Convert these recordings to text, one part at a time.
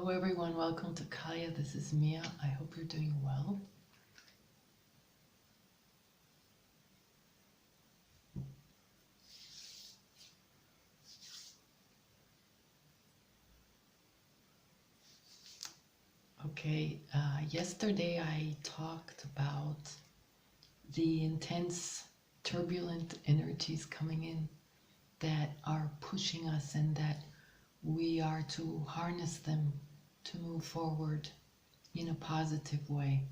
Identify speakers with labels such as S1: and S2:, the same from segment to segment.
S1: Hello everyone, welcome to Kaya. This is Mia. I hope you're doing well. Okay, yesterday I talked about the intense, turbulent energies coming in that are pushing us and that we are to harness them to move forward in a positive way.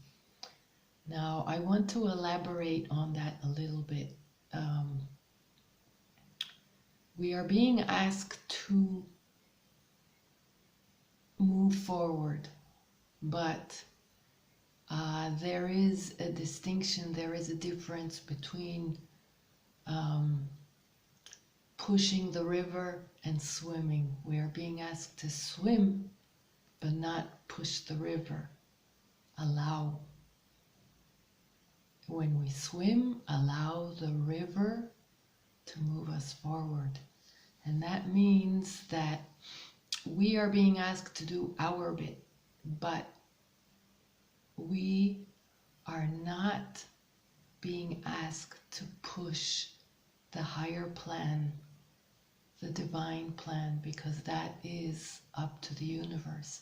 S1: Now, I want to elaborate on that a little bit. We are being asked to move forward, but there is a distinction, there is a difference between pushing the river and swimming. We are being asked to swim, but not push the river. Allow. When we swim, allow the river to move us forward. And that means that we are being asked to do our bit, but we are not being asked to push the higher plan, the divine plan, because that is up to the universe.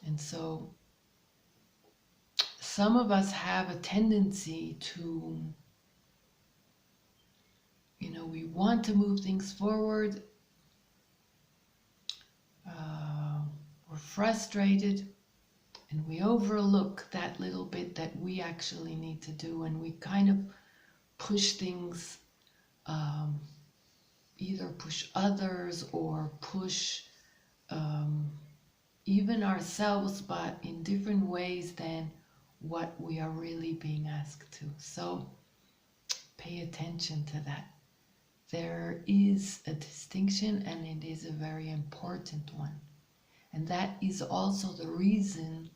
S1: And so some of us have a tendency to, we want to move things forward. We're frustrated and we overlook that little bit that we actually need to do, and we kind of push things, either push others or push even ourselves, but in different ways than what we are really being asked to. So pay attention to that. There is a distinction, and it is a very important one. And that is also the reason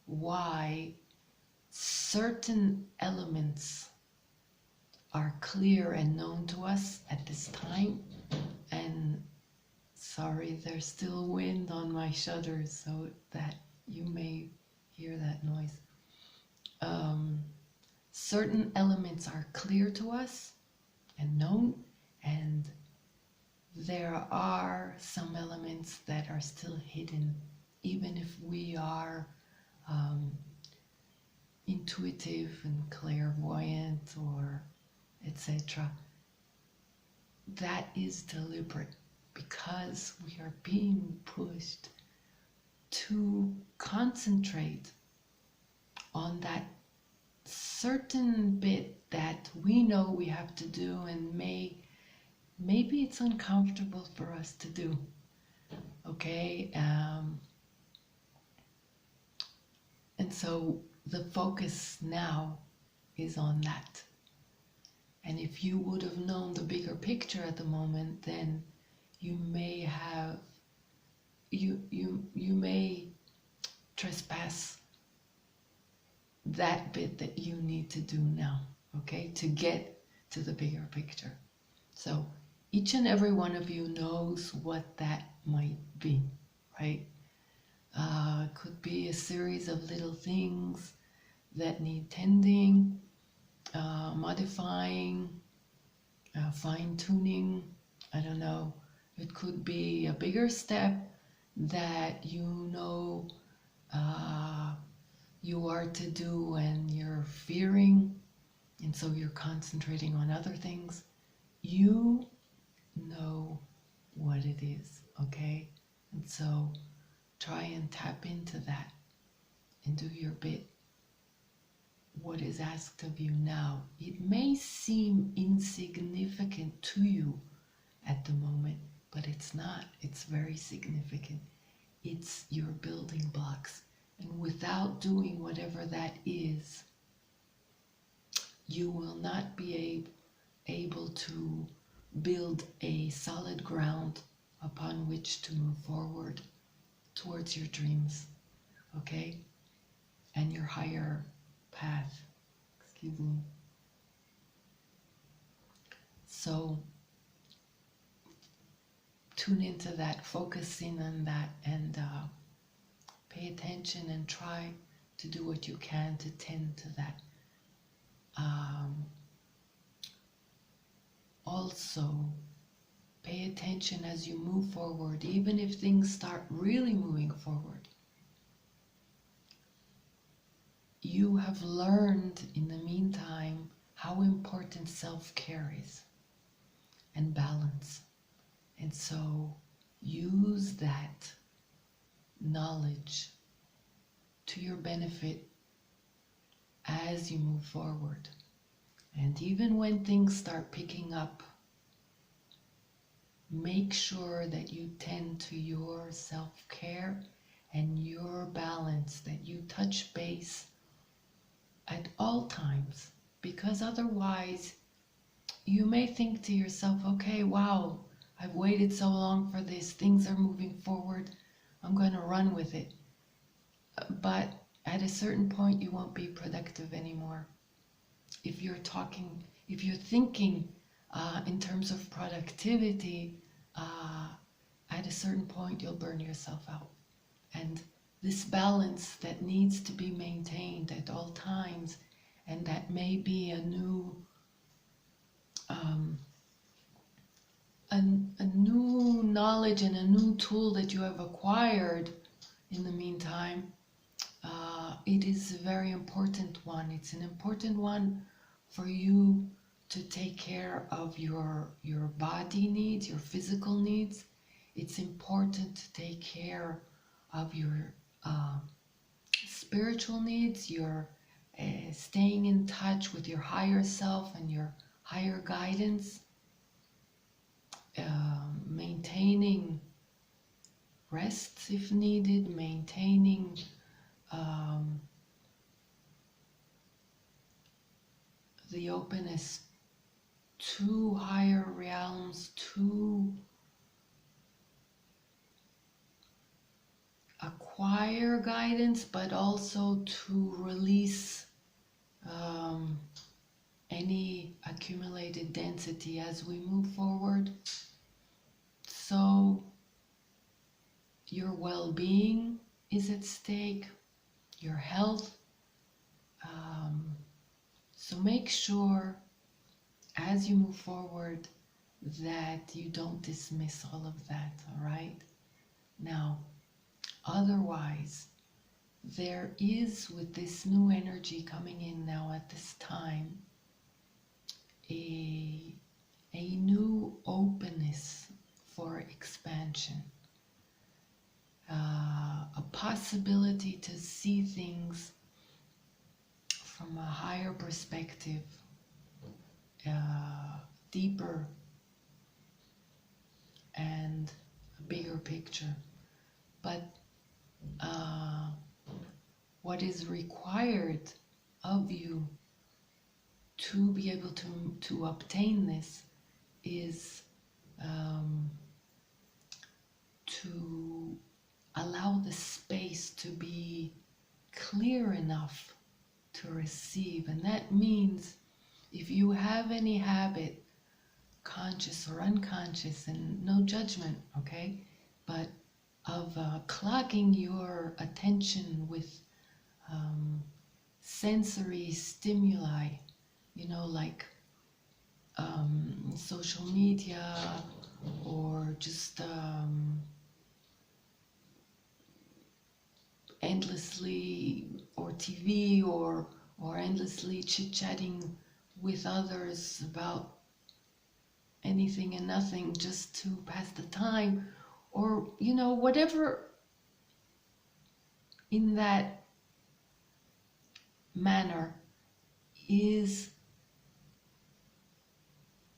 S1: why certain elements are clear and known to us at this time. And sorry, there's still wind on my shutters, so that you may hear that noise. Certain elements are clear to us and known, and there are some elements that are still hidden, even if we are intuitive and clairvoyant or etc. That is deliberate, because we are being pushed to concentrate on that certain bit that we know we have to do, and maybe it's uncomfortable for us to do. Okay, and so the focus now is on that. And if you would have known the bigger picture at the moment, then you may have, you may trespass that bit that you need to do now, okay, to get to the bigger picture. So each and every one of you knows what that might be, right? Could be a series of little things that need tending, modifying, fine-tuning, I don't know. It could be a bigger step that you are to do and you're fearing, and so you're concentrating on other things. You know what it is, okay? And so try and tap into that and do your bit. What is asked of you now, it may seem insignificant to you at the moment, but it's not. It's very significant. It's your building blocks. And without doing whatever that is, you will not be able to build a solid ground upon which to move forward towards your dreams, okay? And your higher path, excuse me. So tune into that, focus in on that, and attention and try to do what you can to tend to that. Also, pay attention as you move forward, even if things start really moving forward. You have learned in the meantime how important self-care is and balance. And so use that knowledge to your benefit as you move forward. And even when things start picking up, make sure that you tend to your self-care and your balance, that you touch base at all times, because otherwise you may think to yourself, okay, wow, I've waited so long for this, things are moving forward, I'm going to run with it. But at a certain point you won't be productive anymore. If you're thinking in terms of productivity, at a certain point you'll burn yourself out. And this balance that needs to be maintained at all times, and that may be a new knowledge and a new tool that you have acquired in the meantime, it is a very important one. It's an important one for you to take care of your body needs, your physical needs. It's important to take care of your spiritual needs, your staying in touch with your higher self and your higher guidance, maintaining rest if needed, maintaining the openness to higher realms, to acquire guidance, but also to release any accumulated density as we move forward. So your well-being is at stake, your health. So make sure as you move forward that you don't dismiss all of that, all right? Now, otherwise, there is, with this new energy coming in now at this time, a new openness for expansion, a possibility to see things from a higher perspective, deeper and a bigger picture. But what is required of you to be able to obtain this is to allow the space to be clear enough to receive. And that means if you have any habit, conscious or unconscious, and no judgment, okay, but of clogging your attention with sensory stimuli, like social media, or just endlessly, or TV, or endlessly chit-chatting with others about anything and nothing just to pass the time, or whatever in that manner is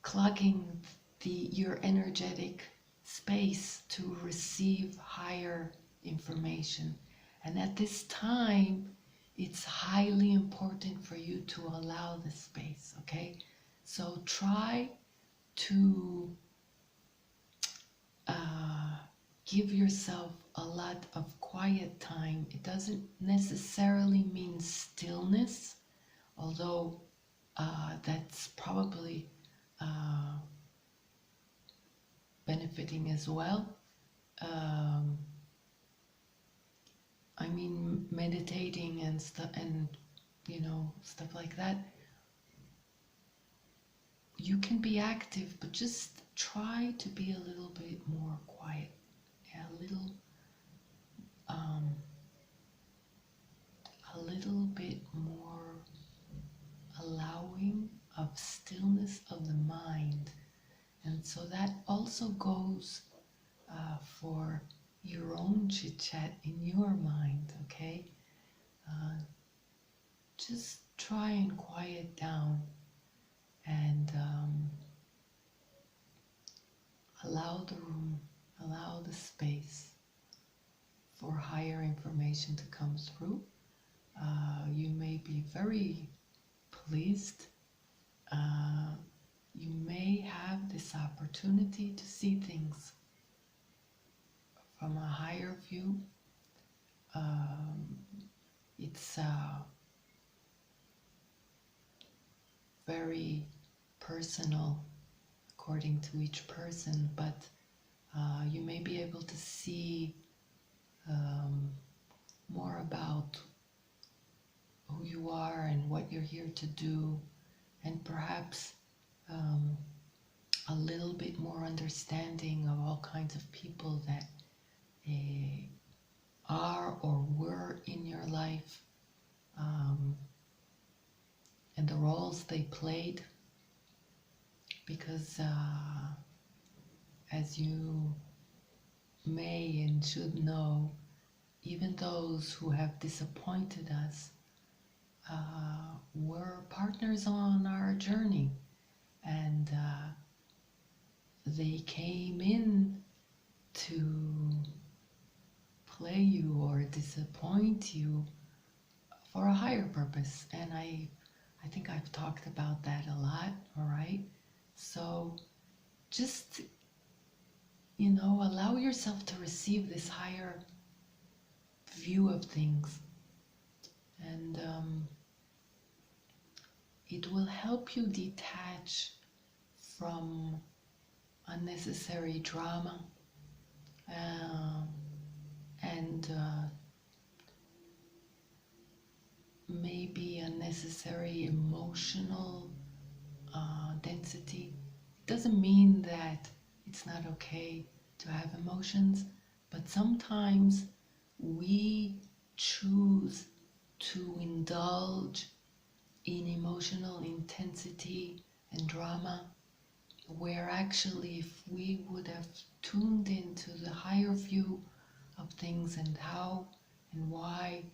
S1: clogging your energetic space to receive higher information. And at this time, it's highly important for you to allow the space, okay? So try to give yourself a lot of quiet time. It doesn't necessarily mean stillness, although that's probably benefiting as well. I mean, meditating and stuff, and stuff like that. You can be active, but just try to be a little bit more quiet, um, a little bit more allowing of stillness of the mind. And so that also goes for your own chit chat in your mind, okay? Uh, just try and quiet down and allow the room, allow the space for higher information to come through. You may be very pleased. You may have this opportunity to see things from a higher view. It's very personal according to each person, but you may be able to see more about who you are and what you're here to do, and perhaps a little bit more understanding of all kinds of people that are or were in your life, and the roles they played, because as you may and should know, even those who have disappointed us were partners on our journey, and they came in to play you or disappoint you for a higher purpose. And I think I've talked about that a lot, all right? So just, allow yourself to receive this higher view of things. And it will help you detach from unnecessary drama and maybe unnecessary emotional density. It doesn't mean that it's not okay to have emotions, but sometimes we choose to indulge in emotional intensity and drama, where actually if we would have tuned into the higher view of things and how and why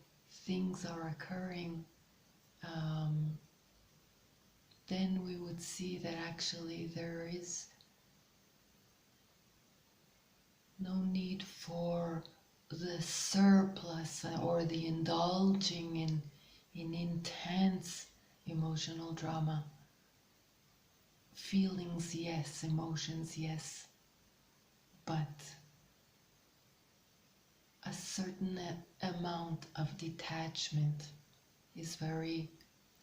S1: things are occurring, then we would see that actually there is no need for the surplus or the indulging in intense emotional drama. Feelings, yes, emotions, yes, but a certain amount of detachment is very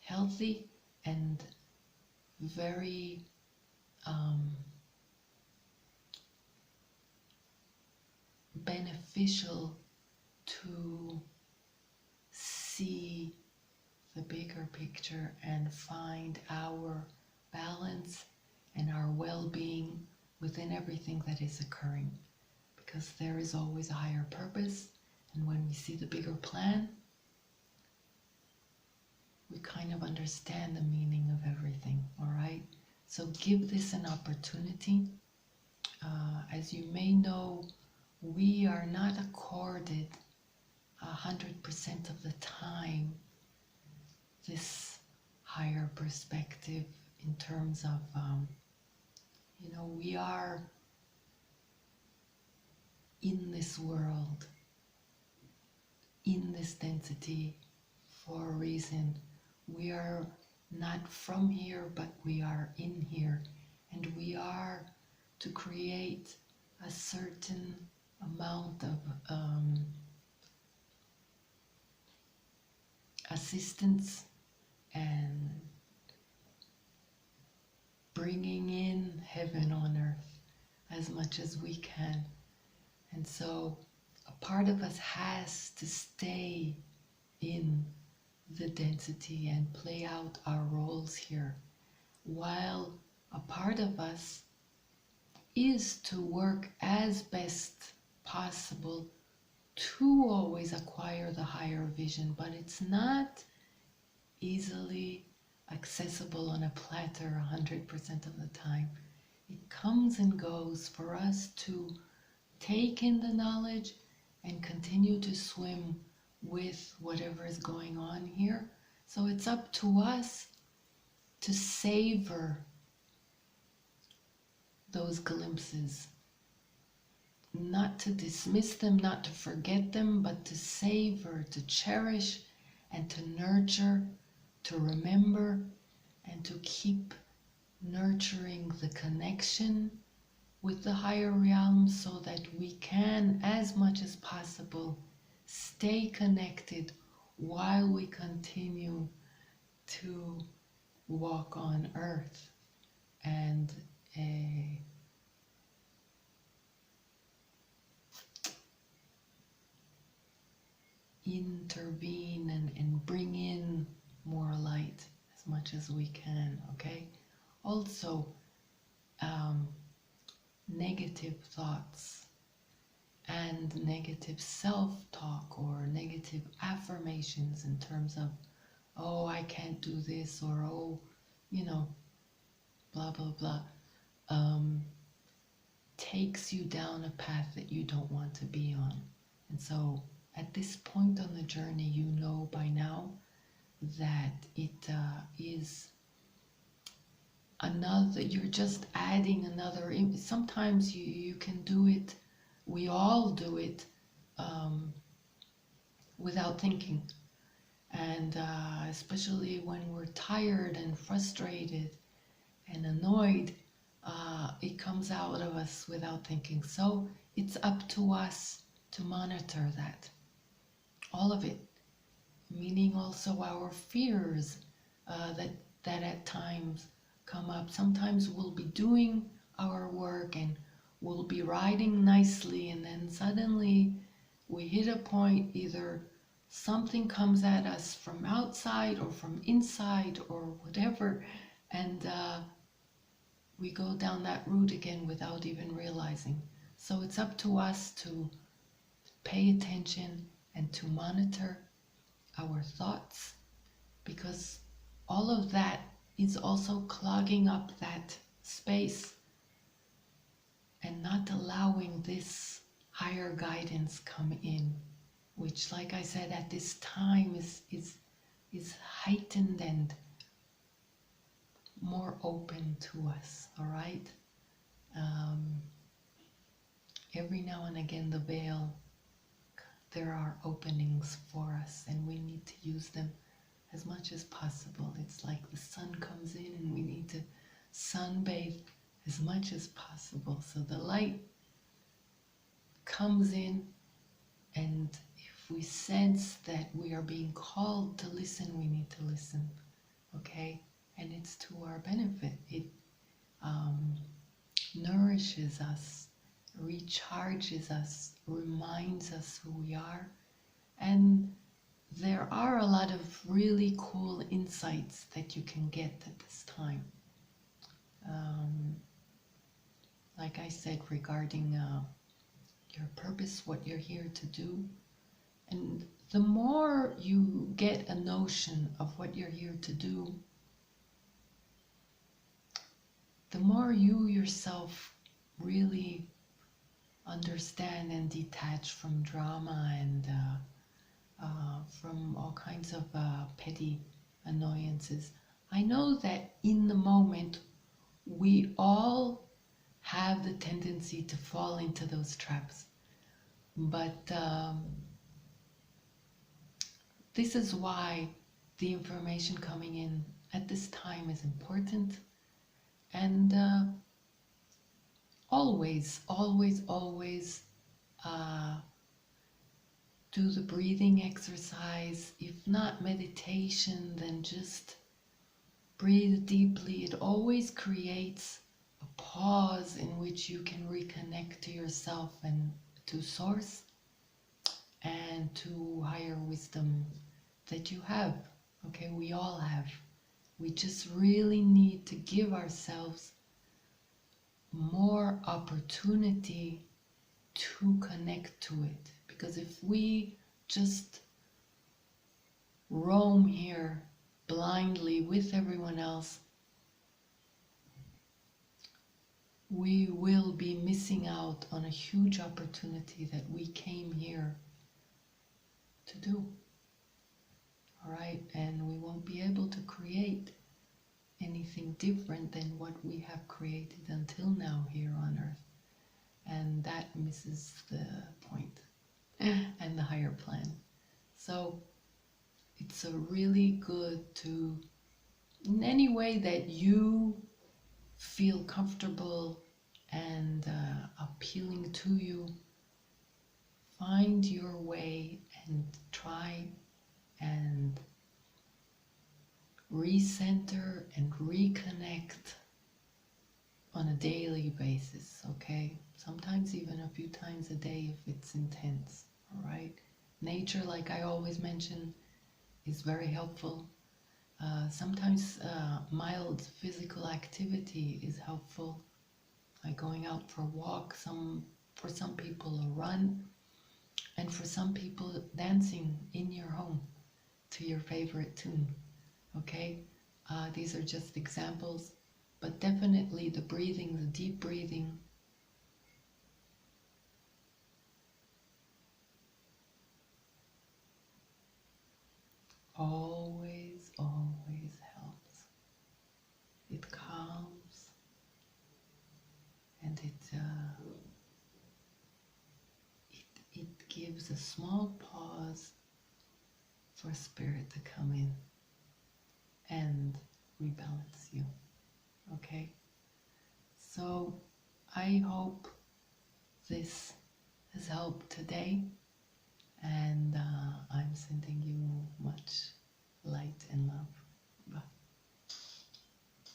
S1: healthy and very beneficial to see the bigger picture and find our balance and our well-being within everything that is occurring, because there is always a higher purpose, and when we see the bigger plan, we kind of understand the meaning of everything, all right? So give this an opportunity. As you may know, we are not accorded 100% of the time this higher perspective in terms of, we are in this world, in this density for a reason. We are not from here, but we are in here, and we are to create a certain amount of assistance and bringing in heaven on earth as much as we can. And so a part of us has to stay in the density and play out our roles here, while a part of us is to work as best possible to always acquire the higher vision, but it's not easily accessible on a platter 100% of the time. It comes and goes for us to take in the knowledge and continue to swim with whatever is going on here. So it's up to us to savor those glimpses, not to dismiss them, not to forget them, but to savor, to cherish, and to nurture, to remember, and to keep nurturing the connection with the higher realms so that we can, as much as possible, stay connected while we continue to walk on earth and intervene and bring in more light as much as we can, okay? Also, negative thoughts and negative self-talk or negative affirmations in terms of, oh, I can't do this, or oh, blah, blah, blah, takes you down a path that you don't want to be on. And so at this point on the journey, you know by now that it is another, you're just adding another. Sometimes you can do it, we all do it without thinking. And especially when we're tired and frustrated and annoyed, it comes out of us without thinking. So it's up to us to monitor that, all of it, meaning also our fears that at times come up. Sometimes we'll be doing our work and we'll be riding nicely, and then suddenly we hit a point, either something comes at us from outside or from inside or whatever, and we go down that route again without even realizing. So it's up to us to pay attention and to monitor our thoughts, because all of that is also clogging up that space and not allowing this higher guidance come in, which, like I said, at this time is heightened and more open to us, all right? Every now and again, the veil, there are openings for us, and we need to use them as much as possible. It's like the sun comes in and we need to sunbathe as much as possible. So the light comes in, and if we sense that we are being called to listen, we need to listen, okay? And it's to our benefit. It nourishes us, recharges us, reminds us who we are. And there are a lot of really cool insights that you can get at this time. Like I said, regarding your purpose, what you're here to do. And the more you get a notion of what you're here to do, the more you yourself really understand and detach from drama and from all kinds of petty annoyances. I know that in the moment we all have the tendency to fall into those traps, but this is why the information coming in at this time is important. And always do the breathing exercise. If not meditation, then just breathe deeply. It always creates a pause in which you can reconnect to yourself and to source. and to higher wisdom that you have. Okay, we all have. We just really need to give ourselves more opportunity to connect to it. Because if we just roam here blindly with everyone else, we will be missing out on a huge opportunity that we came here to do. All right, and we won't be able to create anything different than what we have created until now here on earth. And that misses the point and the higher plan. So it's a really good to, in any way that you feel comfortable and appealing to you, find your way and try and recenter and reconnect on a daily basis, okay? Sometimes even a few times a day if it's intense, all right? Nature, like I always mention, is very helpful. Sometimes mild physical activity is helpful, like going out for a walk, for some people a run, and for some people dancing in your home to your favorite tune, okay? These are just examples, but definitely the breathing, the deep breathing, always, always helps. It calms and it gives a small pause for spirit to come in and rebalance you. Okay? So I hope this has helped today, and I'm